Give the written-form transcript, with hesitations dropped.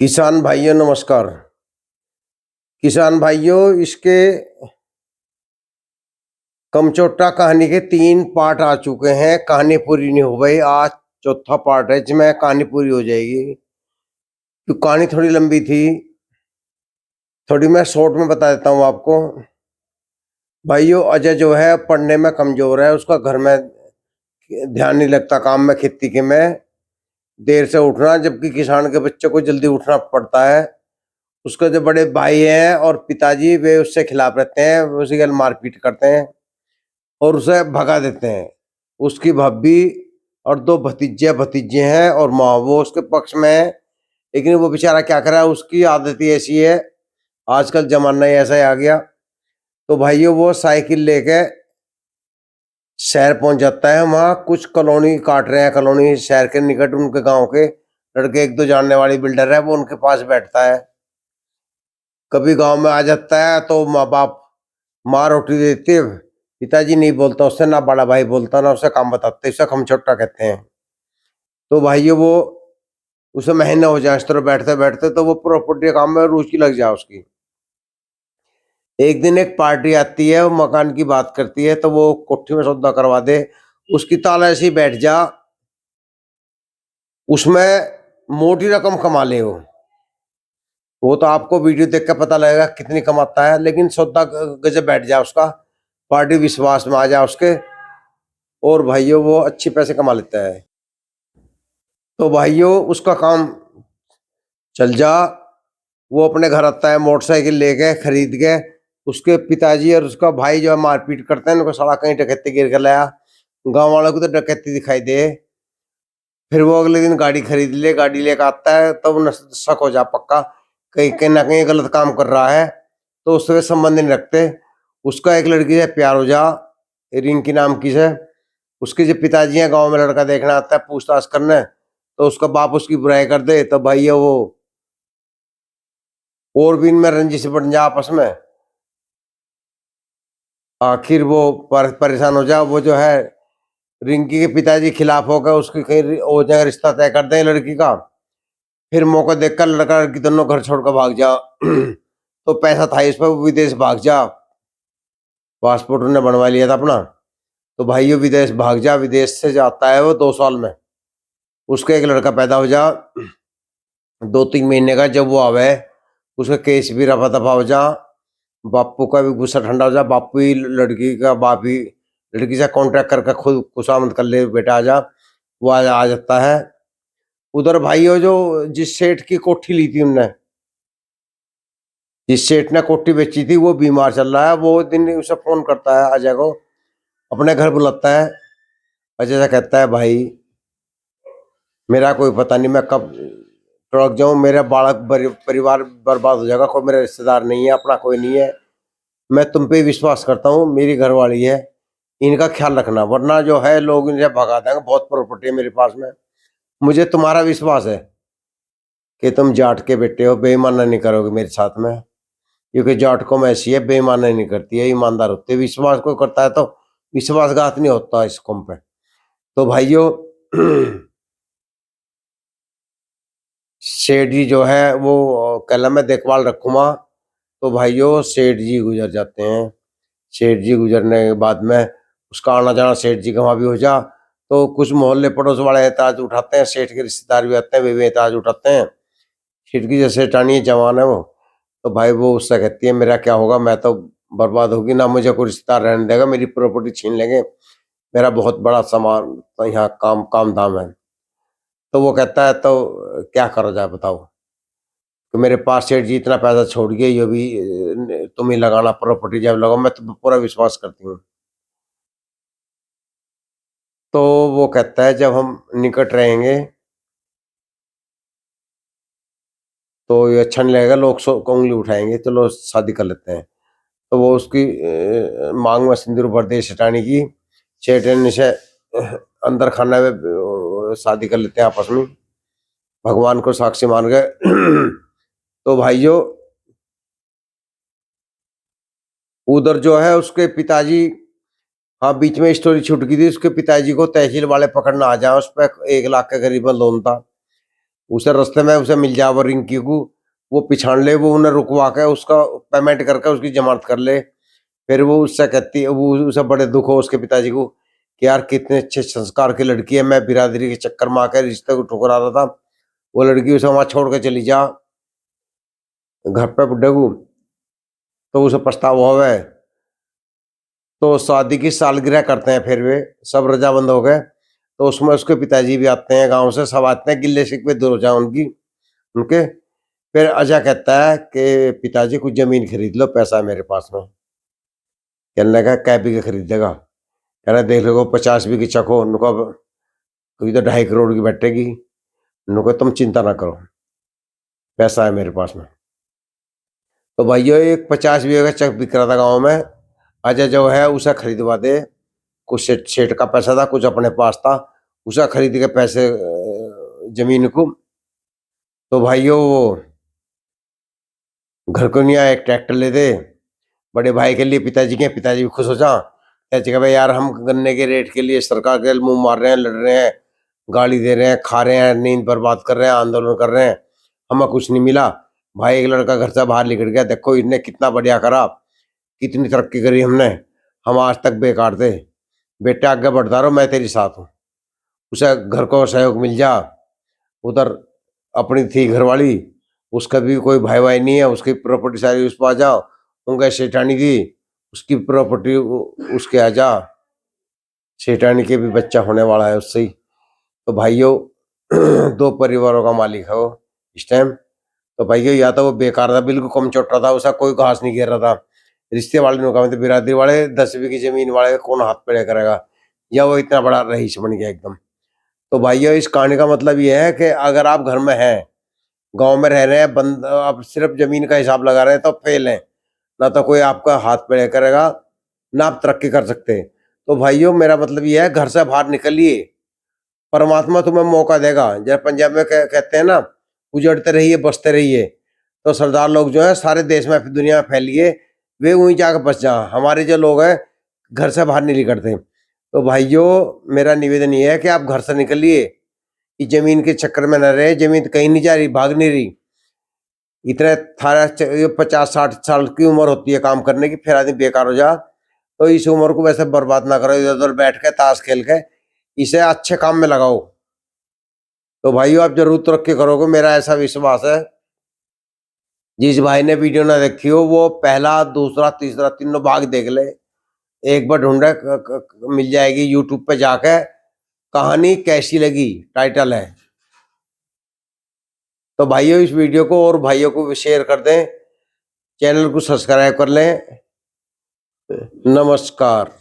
किसान भाइयों नमस्कार। किसान भाइयों, इसके कमचोट्टा कहानी के 3 पार्ट आ चुके हैं। कहानी पूरी नहीं हो गई, आज चौथा पार्ट है जिसमें कहानी पूरी हो जाएगी। तो कहानी थोड़ी लंबी थी, थोड़ी मैं शॉर्ट में बता देता हूँ आपको। भाइयों, अजय जो है पढ़ने में कमजोर है, उसका घर में ध्यान नहीं लगता काम में, खेती के में देर से उठना, जबकि किसान के बच्चे को जल्दी उठना पड़ता है। उसके जो बड़े भाई हैं और पिताजी, वे उससे खिलाफ रहते हैं, उसी के मारपीट करते हैं और उसे भगा देते हैं। उसकी भाभी और 2 भतीजे हैं और माँ, वो उसके पक्ष में है, लेकिन वो बेचारा क्या करे, उसकी आदत ही ऐसी है, आजकल जमाना ही ऐसा ही आ गया। तो भाइयों, वो साइकिल लेके शहर पहुंच जाता है। वहाँ कुछ कॉलोनी काट रहे हैं, कॉलोनी शहर के निकट, उनके गांव के लड़के 1-2 जानने वाले बिल्डर है, वो उनके पास बैठता है। कभी गांव में आ जाता है तो माँ बाप माँ रोटी देती है, पिताजी नहीं बोलता उससे, ना बड़ा भाई बोलता, ना उसे काम बताते, इसे खमचोट्टा कहते हैं। तो भाइयों, वो उसे महीने हो जाए इस तरह बैठते बैठते, तो वो प्रॉपर्टी काम में रुचि लग जाए उसकी। एक दिन एक पार्टी आती है, वो मकान की बात करती है, तो वो कोठी में सौदा करवा दे, उसकी ताला ऐसे ही बैठ जा, उसमें मोटी रकम कमा ले वो तो आपको वीडियो देख कर पता लगेगा कितनी कमाता है, लेकिन सौदा गजब बैठ जाए उसका, पार्टी विश्वास में आ जाए उसके, और भाइयों वो अच्छे पैसे कमा लेता है। तो भाइयों, उसका काम चल जा, वो अपने घर आता है मोटरसाइकिल लेके खरीद के। उसके पिताजी और उसका भाई जो है मारपीट करते हैं, उनको साला कहीं डकैती गिर कर लाया, गाँव वालों को तो डकैती दिखाई दे। फिर वो अगले दिन गाड़ी खरीद ले, गाड़ी लेकर आता है, तब तो शक हो जा पक्का, कहीं कहीं ना कहीं गलत काम कर रहा है, तो उससे संबंध नहीं रखते। उसका एक लड़की से प्यार हो जा, रिंकी नाम की से। उसके जो पिताजी हैं, गांव में लड़का देखना आता है पूछताछ करने, तो उसका बाप उसकी बुराई कर दे, तो भाई वो और भी इनमें रंजिश बन जा आपस में। आखिर वो परेशान हो जा, वो जो है रिंकी के पिताजी खिलाफ होकर उसकी कहीं और जगह रिश्ता तय कर दें लड़की का। फिर मौका देखकर लड़का लड़की दोनों घर छोड़कर भाग जा। तो पैसा था इस पर, वो विदेश भाग जा, पासपोर्ट उन्होंने बनवा लिया था अपना। तो भाइयों, विदेश भाग जा, विदेश से जाता है वो 2 साल में, उसका एक लड़का पैदा हो जा। 2-3 महीने का जब वो आवे, उसका केस भी रफा दफा हो जा, बापू का भी गुस्सा ठंडा हो जा, बापू ही लड़की का बाप ही लड़की से कॉन्ट्रैक्ट करके खुद खुशामद कर ले, बेटा आ जा। वो आ जाता है उधर। भाइयों, जो जिस सेठ की कोठी ली थी उनने, जिस सेठ ने कोठी बेची थी, वो बीमार चल रहा है। वो दिन उसे फोन करता है, अजय को अपने घर बुलाता है। अजय से कहता है, भाई मेरा कोई पता नहीं मैं कब टड़क जाऊं, मेरा बालक परिवार बर्बाद हो जाएगा, कोई मेरा रिश्तेदार नहीं है, अपना कोई नहीं है, मैं तुम पे विश्वास करता हूँ, मेरी घरवाली है, इनका ख्याल रखना, वरना जो है लोग इन्हें भगा देंगे, बहुत प्रॉपर्टी है मेरे पास में। मुझे तुम्हारा विश्वास है कि तुम जाट के बेटे हो, बेईमानी नहीं करोगे मेरे साथ में, क्योंकि जाटकों में ऐसी है, बेईमानी नहीं करती है, ईमानदार होते, विश्वास कोई करता है तो विश्वासघात नहीं होता इस कौम पे। तो भाइयों, सेठ जी जो है वो कहला मैं देखभाल रखूंगा। तो भाइयों, सेठ जी गुजर जाते हैं। सेठ जी गुजरने के बाद में उसका आना जाना सेठ जी का वहाँ भी हो जा, तो कुछ मोहल्ले पड़ोस वाले एहताज उठाते हैं, सेठ के रिश्तेदार भी आते हैं, वे भी एहताज उठाते हैं। सेठ की जैसे सेठानी जवान है वो, तो भाई वो उससे कहती है, मेरा क्या होगा, मैं तो बर्बाद होगी ना, मुझे कोई रिश्तेदार रहने देगा, मेरी प्रॉपर्टी छीन लेंगे, मेरा बहुत बड़ा सामान तो यहाँ काम धाम है। तो वो कहता है, तो क्या करो जाए बताओ, तो मेरे पास सेठ जी इतना पैसा छोड़ गए, ये भी तुम ही लगाना, प्रॉपर्टी जब लगाओ, मैं तो पूरा विश्वास करती हूँ। तो वो कहता है, जब हम निकट रहेंगे तो ये अच्छा नहीं लगेगा, लोग उंगली उठाएंगे, चलो शादी कर लेते हैं। तो वो उसकी मांग में सिंदूर भर दे सेठानी की, सेठानी से अंदर खाना में शादी कर लेते हैं आपस में, भगवान को साक्षी मान गए। तो भाइयों, उधर जो है उसके पिताजी, हाँ बीच में स्टोरी छूट गई थी, उसके पिताजी को तहसील वाले पकड़ना आ जाए, उस पर 1 लाख के करीबन लोन था, उसे रास्ते में उसे मिल जाए वो रिंकी को, वो पिछाड़ ले, वो उन्हें रुकवा के उसका पेमेंट करके उसकी जमानत कर ले। फिर वो उससे कहती है, वो उसे बड़े दुख हो उसके पिताजी को कि यार कितने अच्छे संस्कार की लड़की है, मैं बिरादरी के चक्कर में आकर रिश्ते को ठुकरा रहा था, वो लड़की उसे वहां छोड़ के चली जा घर पे बुढ़े को, तो उसे पछतावा होवे। तो शादी की सालगिरह करते हैं, फिर वे सब रजामंद हो गए, तो उसमें उसके पिताजी भी आते हैं, गांव से सब आते हैं, गिल्ले शिकवे दूर हो जाए उनकी उनके। फिर अजय कहता है कि पिताजी कुछ जमीन खरीद लो, पैसा है मेरे पास में। कहने लगा कै बीघे खरीद लेगा? कहना देख लो 50 बीघे चको, उनको तो 2.5 करोड़ की बैठेगी, उनको तुम चिंता ना करो, पैसा है मेरे पास में। तो भाइयों एक 50 बीघे का चक बिक रहा था गाँव में, अजय जो है उसे खरीदवा दे, कुछ सेठ सेठ का पैसा था, कुछ अपने पास था, उसे खरीद के पैसे जमीन को। तो भाइयों वो घर को नहीं आया, एक ट्रैक्टर ले दे बड़े भाई के लिए, पिताजी के, पिताजी भी खुश हो जा। चाचा भाई यार हम गन्ने के रेट के लिए सरकार के मुंह मार रहे हैं, लड़ रहे हैं, गाली दे रहे हैं, खा रहे हैं, नींद बर्बाद कर रहे हैं, आंदोलन कर रहे हैं, हमें कुछ नहीं मिला। भाई एक लड़का घर से बाहर निकल गया, देखो इसने कितना बढ़िया करा, कितनी तरक्की करी हमने, हम आज तक बेकार थे, बेटे आगे बढ़ता रहो, मैं तेरी साथ हूँ। उसे घर को सहयोग मिल जा। उधर अपनी थी घरवाली, उसका भी कोई भाई भाई नहीं है, उसकी प्रॉपर्टी सारी उस पर आ जाओ, उनका सेठानी थी, उसकी प्रॉपर्टी उसके आ जा, सेठानी के भी बच्चा होने वाला है उससे ही। तो भाइयों 2 परिवारों का मालिक है वो इस टाइम। तो भाइयों या तो वो बेकार था, बिल्कुल कम चोट रहा था, उसका कोई घास नहीं घेर रहा था, रिश्ते वाले ने कहा बिरादरी वाले 10 बीघी जमीन वाले कौन हाथ पेड़े करेगा, या वो इतना बड़ा रईस बन गया एकदम। तो भाइयों इस कहानी का मतलब ये है कि अगर आप घर में हैं, गांव में रह रहे हैं, बंद आप सिर्फ जमीन का हिसाब लगा रहे हैं, तो फेल है, ना तो कोई आपका हाथ पेड़े करेगा, ना आप तरक्की कर सकते। तो भाइयों मेरा मतलब ये है, घर से बाहर निकलिए, परमात्मा तुम्हें मौका देगा। जब पंजाब में कहते हैं ना, उजड़ते रहिए बसते रहिए, तो सरदार लोग जो है सारे देश में दुनिया में फैलिए, वे वहीं जाकर बस जा। हमारे जो लोग हैं घर से बाहर नहीं निकलते। तो भाइयों मेरा निवेदन ये है कि आप घर से निकलिए, कि जमीन के चक्कर में न रहे, जमीन कहीं नहीं जा रही, भाग नहीं रही। इतने 50-60 साल की उम्र होती है काम करने की, फिर आदमी बेकार हो जा। तो इस उम्र को वैसे बर्बाद ना करो इधर उधर बैठ के ताश खेल के, इसे अच्छे काम में लगाओ। तो भाइयों आप जरूर तरक्की करोगे, मेरा ऐसा विश्वास है। जिस भाई ने वीडियो ना देखी हो वो पहला, दूसरा, तीसरा तीनों भाग देख ले, एक बार ढूंढे मिल जाएगी यूट्यूब पे जाके, कहानी कैसी लगी टाइटल है। तो भाइयों इस वीडियो को और भाइयों को शेयर कर दें, चैनल को सब्सक्राइब कर लें। नमस्कार।